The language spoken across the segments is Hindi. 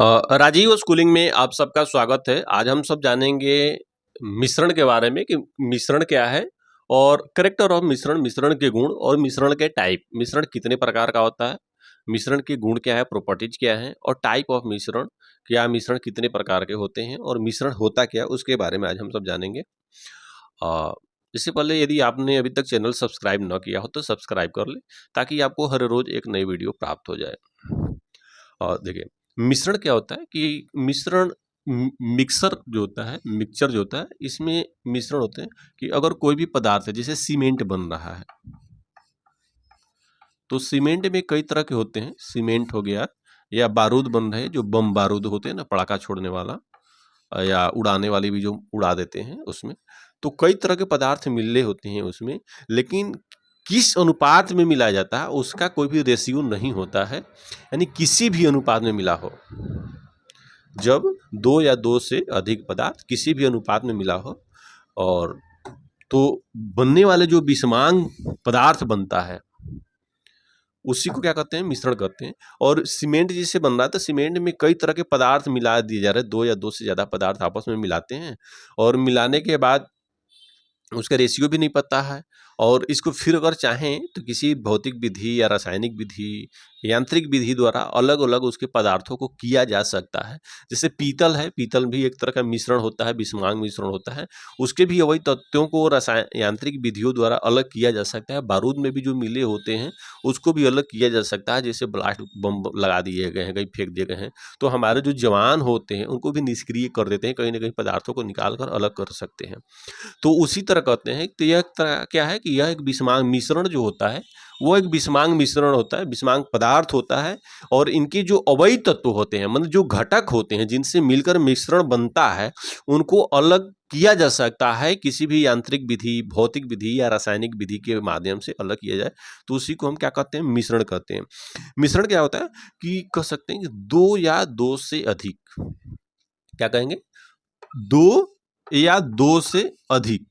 राजीव स्कूलिंग में आप सबका स्वागत है। आज हम सब जानेंगे मिश्रण के बारे में कि मिश्रण क्या है और कैरेक्टर ऑफ मिश्रण, मिश्रण के गुण और मिश्रण के टाइप। मिश्रण कितने प्रकार का होता है, मिश्रण के गुण क्या है, प्रॉपर्टीज क्या है और टाइप ऑफ मिश्रण, क्या मिश्रण कितने प्रकार के होते हैं और मिश्रण होता क्या है, उसके बारे में आज हम सब जानेंगे। इससे पहले यदि आपने अभी तक चैनल सब्सक्राइब न किया हो तो सब्सक्राइब कर ले, ताकि आपको हर रोज एक नई वीडियो प्राप्त हो जाए। और देखिए, मिश्रण क्या होता है कि मिश्रण मिक्सर जो होता है, मिक्सचर जो होता है, इसमें मिश्रण होते हैं कि अगर कोई भी पदार्थ है, जैसे सीमेंट बन रहा है, तो सीमेंट में कई तरह के होते हैं। सीमेंट हो गया, या बारूद बन रहे जो बम बारूद होते हैं ना, पड़ाका छोड़ने वाला, या उड़ाने वाली भी जो उड़ा देते हैं उसमें। तो कई तरह के पदार्थ मिले होते हैं उसमें, लेकिन किस अनुपात में मिलाया जाता है उसका कोई भी रेशियो नहीं होता है। यानी किसी भी अनुपात में मिला हो, जब दो या दो से अधिक पदार्थ किसी भी अनुपात में मिला हो, और तो बनने वाले जो विषमांग पदार्थ बनता है उसी को क्या कहते हैं, मिश्रण कहते हैं। और सीमेंट जिससे बन रहा है, तो सीमेंट में कई तरह के पदार्थ मिला दिए जा रहे हैं, दो या दो से ज्यादा पदार्थ आपस में मिलाते हैं, और मिलाने के बाद उसका रेशियो भी नहीं पता है। और इसको फिर अगर चाहें तो किसी भौतिक विधि या रासायनिक विधि, यांत्रिक विधि द्वारा अलग अलग उसके पदार्थों को किया जा सकता है। जैसे पीतल है, पीतल भी एक तरह का मिश्रण होता है, विषमांग मिश्रण होता है। उसके भी अवयव तत्वों को रसायन यांत्रिक विधियों द्वारा अलग किया जा सकता है। बारूद में भी जो मिले होते हैं उसको भी अलग किया जा सकता है। जैसे ब्लास्ट बम लगा दिए गए हैं, कहीं फेंक दिए गए हैं, तो हमारे जो जवान होते हैं उनको भी निष्क्रिय कर देते हैं, कहीं ना कहीं पदार्थों को निकाल कर अलग कर सकते हैं। तो उसी तरह कहते हैं, तो यह तरह क्या है कि यह एक विषमांग मिश्रण जो होता है वो एक विषमांग मिश्रण होता है, विषमांग पदार्थ होता है। और इनके जो अवयव तत्व होते हैं, मतलब जो घटक होते हैं जिनसे मिलकर मिश्रण बनता है, उनको अलग किया जा सकता है किसी भी यांत्रिक विधि, भौतिक विधि या रासायनिक विधि के माध्यम से अलग किया जाए। तो उसी को हम क्या कहते हैं, मिश्रण कहते हैं। मिश्रण क्या होता है कि कह सकते हैं कि दो या दो से अधिक, क्या कहेंगे, दो या दो से अधिक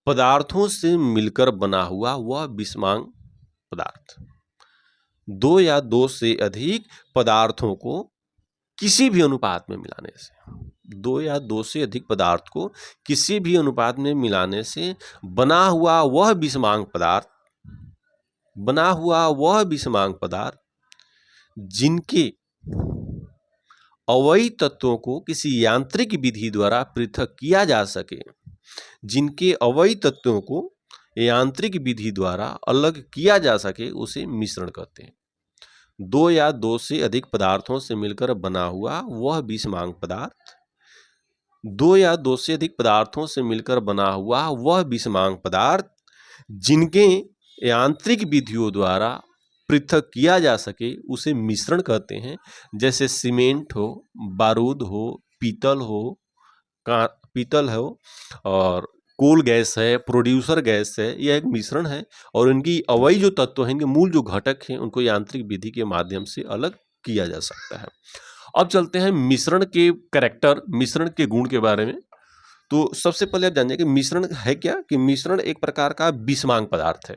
पदार्थों से मिलकर बना हुआ वह विषमांग पदार्थ। दो या दो से अधिक पदार्थों को किसी भी अनुपात में मिलाने से, दो या दो से अधिक पदार्थ को किसी भी अनुपात में मिलाने से बना हुआ वह विषमांग पदार्थ, बना हुआ वह विषमांग पदार्थ जिनके अवयव तत्वों को किसी यांत्रिक विधि द्वारा पृथक किया जा सके, जिनके अवयव तत्वों को यांत्रिक विधि द्वारा अलग किया जा सके, उसे मिश्रण कहते हैं। दो या दो से अधिक पदार्थों से मिलकर बना हुआ वह विषमांग पदार्थ, दो या दो से अधिक पदार्थों से मिलकर बना हुआ वह विषमांग पदार्थ जिनके यांत्रिक विधियों द्वारा पृथक किया जा सके, उसे मिश्रण कहते हैं। जैसे सीमेंट हो, बारूद हो, पीतल हो, पीतल हो, और कोल गैस है, प्रोड्यूसर गैस है, यह एक मिश्रण है। और इनकी अवयव जो तत्व हैं, इनके मूल जो घटक हैं, उनको यांत्रिक विधि के माध्यम से अलग किया जा सकता है। अब चलते हैं मिश्रण के कैरेक्टर, मिश्रण के गुण के बारे में। तो सबसे पहले आप जानिए कि मिश्रण है क्या, कि मिश्रण एक प्रकार का विषमांग पदार्थ है।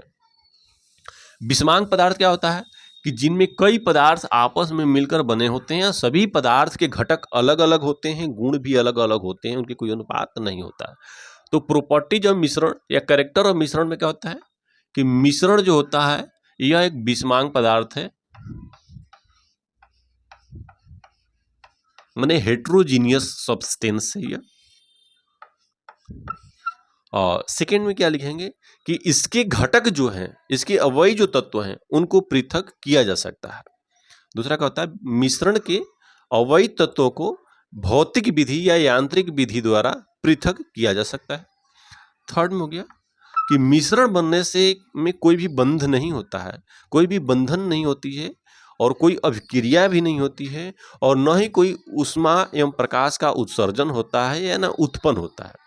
विषमांग पदार्थ क्या होता है कि जिनमें कई पदार्थ आपस में मिलकर बने होते हैं, सभी पदार्थ के घटक अलग अलग होते हैं, गुण भी अलग अलग होते हैं, उनके कोई अनुपात नहीं होता है। तो प्रॉपर्टीज ऑफ मिश्रण या कैरेक्टर ऑफ मिश्रण में क्या होता है कि मिश्रण जो होता है यह एक विषमांग पदार्थ है, माने हेट्रोजीनियस सब्सटेंस है यह। और सेकेंड में क्या लिखेंगे कि इसके घटक जो हैं, इसके अवयव जो तत्व हैं, उनको पृथक किया जा सकता है। दूसरा क्या होता है, मिश्रण के अवयव तत्वों को भौतिक विधि या यांत्रिक विधि द्वारा पृथक किया जा सकता है। थर्ड में हो गया कि मिश्रण बनने से में कोई भी बंध नहीं होता है, कोई भी बंधन नहीं होती है, और कोई अभिक्रिया भी नहीं होती है, और न ही कोई ऊष्मा एवं प्रकाश का उत्सर्जन होता है या न उत्पन्न होता है।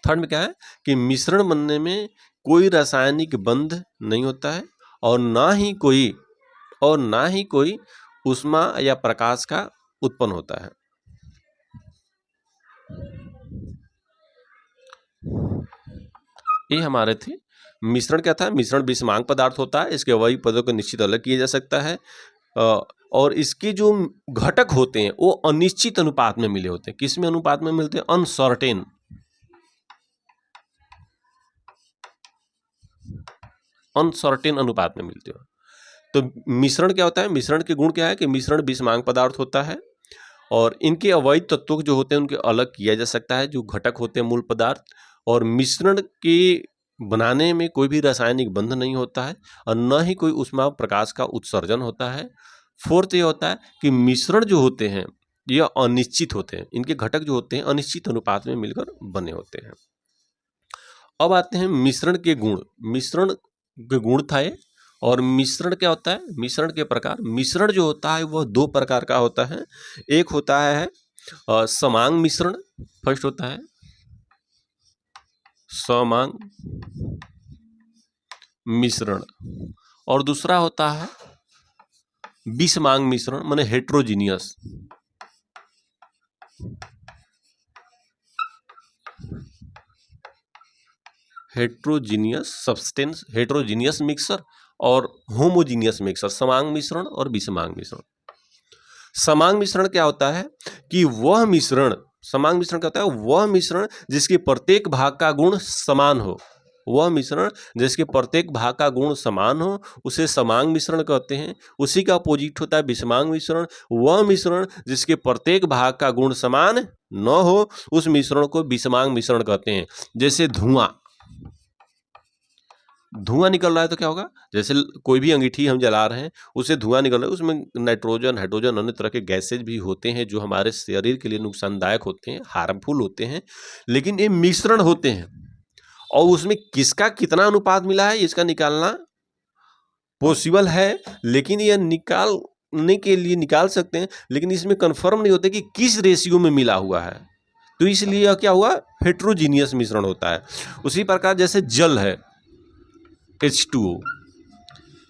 थर्ड में क्या है कि मिश्रण बनने में कोई रासायनिक बंध नहीं होता है, और ना ही कोई ऊष्मा या प्रकाश का उत्पन्न होता है। ये हमारे थे। मिश्रण क्या था, मिश्रण विषमांग पदार्थ होता है, इसके अवयव पदों को निश्चित अलग किया जा सकता है। और इसके जो घटक होते हैं वो अनिश्चित अनुपात में मिले होते हैं। किस में अनुपात में मिलते हैं? अनसर्टेन। अनसर्टेन अनुपात में मिलते हो। तो मिश्रण क्या होता है? मिश्रण के गुण क्या है कि मिश्रण विषमांग पदार्थ होता है और इनके अवैध तत्वों जो होते हैं उनके अलग किया जा सकता है, जो घटक होते हैं मूल पदार्थ। और मिश्रण के बनाने में कोई भी रासायनिक बंध नहीं होता है और न ही कोई ऊष्मा प्रकाश का उत्सर्जन होता है। फोर्थ ये होता है कि मिश्रण जो होते हैं ये अनिश्चित होते हैं, इनके घटक जो होते हैं अनिश्चित अनुपात में मिलकर बने होते हैं। अब आते हैं मिश्रण के गुण। मिश्रण के गुण था ये। और मिश्रण क्या होता है? मिश्रण के प्रकार। मिश्रण जो होता है वह दो प्रकार का होता है। एक होता है समांग मिश्रण, फर्स्ट होता है समांग मिश्रण, और दूसरा होता है विषमांग मिश्रण, माने heterogeneous. Heterogeneous substance, heterogeneous mixer और होमोजीनियस मिक्सर, समांग मिश्रण और विषमांग मिश्रण। समांग मिश्रण क्या होता है कि वह मिश्रण, समांग मिश्रण क्या होता है? वह मिश्रण जिसके प्रत्येक भाग का गुण समान हो। वह मिश्रण जिसके प्रत्येक भाग का गुण समान हो उसे समांग मिश्रण कहते हैं। उसी का अपोजिट होता है विषमांग मिश्रण। वह मिश्रण जिसके प्रत्येक भाग का गुण समान न हो उस मिश्रण को विषमांग मिश्रण कहते हैं। जैसे धुआं निकल रहा है तो क्या होगा? जैसे कोई भी अंगीठी हम जला रहे हैं, उससे धुआं निकल रहा है, उसमें नाइट्रोजन, हाइड्रोजन, अन्य तरह के गैसेज भी होते हैं जो हमारे शरीर के लिए नुकसानदायक होते हैं, हार्मफुल होते हैं। लेकिन ये मिश्रण होते हैं और उसमें किसका कितना अनुपात मिला है इसका निकालना पॉसिबल है, लेकिन यह निकालने के लिए निकाल सकते हैं, लेकिन इसमें कंफर्म नहीं होते कि किस रेशियो में मिला हुआ है। तो इसलिए यह क्या हुआ? हेट्रोजीनियस मिश्रण होता है। उसी प्रकार जैसे जल है H2O,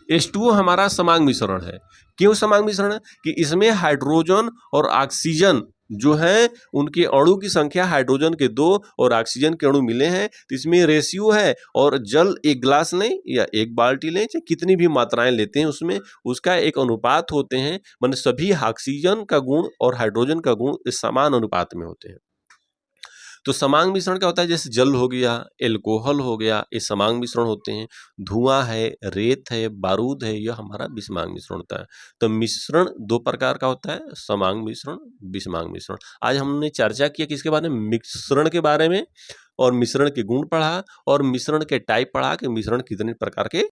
H2O हमारा समांग मिश्रण है। क्यों समांग मिश्रण है? कि इसमें हाइड्रोजन और ऑक्सीजन जो है उनके अणु की संख्या हाइड्रोजन के 2 और ऑक्सीजन के अणु मिले हैं, तो इसमें रेशियो है। और जल एक ग्लास लें या एक बाल्टी लें, चाहे कितनी भी मात्राएं लेते हैं उसमें उसका एक अनुपात होते हैं, माने सभी ऑक्सीजन का गुण और हाइड्रोजन का गुण समान अनुपात में होते हैं। तो समांग मिश्रण क्या होता है? जैसे जल हो गया, एल्कोहल हो गया, ये समांग मिश्रण होते हैं। धुआं है, रेत है, बारूद है, यह हमारा विषमांग मिश्रण होता है। तो मिश्रण दो प्रकार का होता है, समांग मिश्रण, विषमांग मिश्रण। आज हमने चर्चा किया किसके बारे में? मिश्रण के बारे में। और मिश्रण के गुण पढ़ा और मिश्रण के टाइप पढ़ा कि मिश्रण कितने प्रकार के